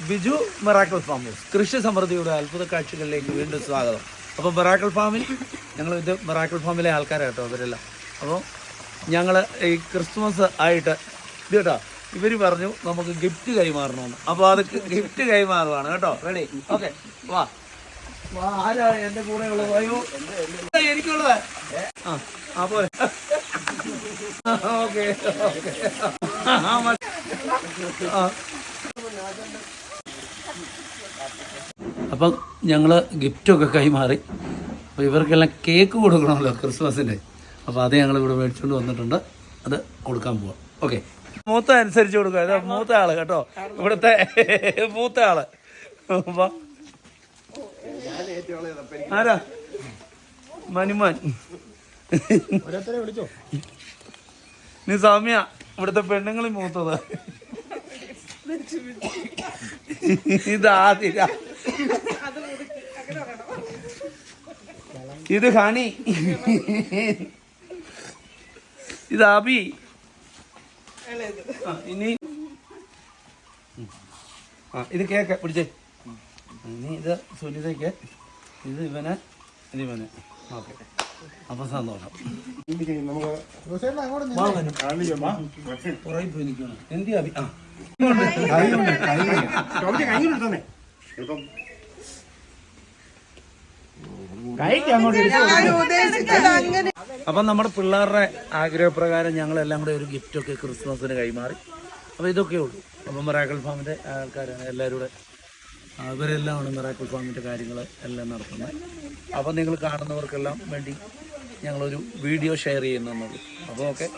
Biju miracle farm house കൃഷി സമൃദ്ധിയുടെ അത്ഭുത കാഴ്ചകളിലേക്ക് വീണ്ടും സ്വാഗതം. അപ്പോൾ മിറാക്കിൾ ഫാമിൽ ഇത് മിറാക്കിൾ ഫാമിലെ ആൾക്കാരാട്ടോ അവരെല്ലാം. അപ്പോൾ ഞങ്ങൾ ഈ ക്രിസ്മസ് ആയിട്ട് ഇത് കേട്ടോ ഇവർ പറഞ്ഞു നമുക്ക് ഗിഫ്റ്റ് കൈമാറണമെന്ന്. അപ്പോൾ അത് ഗിഫ്റ്റ് കൈമാറുവാണ് കേട്ടോ. റെഡി? ഓക്കെ, വാ വാ. ആരാ എൻ്റെ കൂടെ ഉള്ളത്? അയ്യോ എനിക്കുള്ളത്. ആ പോലെ. Okay okay. അപ്പം ഞങ്ങൾ ഗിഫ്റ്റൊക്കെ കൈമാറി. അപ്പോൾ ഇവർക്കെല്ലാം കേക്ക് കൊടുക്കണമല്ലോ ക്രിസ്മസിൻ്റെ. അപ്പോൾ അത് ഞങ്ങൾ ഇവിടെ മേടിച്ചുകൊണ്ട് വന്നിട്ടുണ്ട്. അത് കൊടുക്കാൻ പോവാം. ഓക്കെ, മൂത്ത അനുസരിച്ച് കൊടുക്കുക. ഇത് മൂത്ത ആള് കേട്ടോ, ഇവിടുത്തെ മൂത്ത ആള്. അപ്പം ആരാ? മനുമാൻ. വിളിച്ചോ. നീ സൗമ്യ, ഇവിടുത്തെ പെണ്ണുങ്ങളിൽ മൂത്തത്. ഇതാതിര, ഇത് ഹണി, ഇത് അബി. ഇനി ഇത് കേക്ക് പിടിച്ചേ. ഇനി ഇത് സുനിതയ്ക്ക്, ഇത് ഇവന്, ഇത് ഇവന്. ഓക്കെ, അപ്പൊ സന്തോഷം. പുറകെ പോയി നിൽക്കണം. എന്തി അബി? അപ്പം നമ്മുടെ പിള്ളേരുടെ ആഗ്രഹപ്രകാരം ഞങ്ങളെല്ലാം കൂടെ ഒരു ഗിഫ്റ്റൊക്കെ ക്രിസ്മസിന് കൈമാറി. അപ്പോൾ ഇതൊക്കെ ഉള്ളൂ. അപ്പം മിറാക്കിൾ ഫാമിൻ്റെ ആൾക്കാരാണ് എല്ലാവരും കൂടെ. ഇവരെല്ലാമാണ് മിറാക്കിൾ ഫാമിൻ്റെ കാര്യങ്ങൾ എല്ലാം നടത്തുന്നത്. അപ്പം നിങ്ങൾ കാണുന്നവർക്കെല്ലാം വേണ്ടി ഞങ്ങളൊരു വീഡിയോ ഷെയർ ചെയ്യുന്നുള്ളൂ. അപ്പോൾ ഓക്കെ.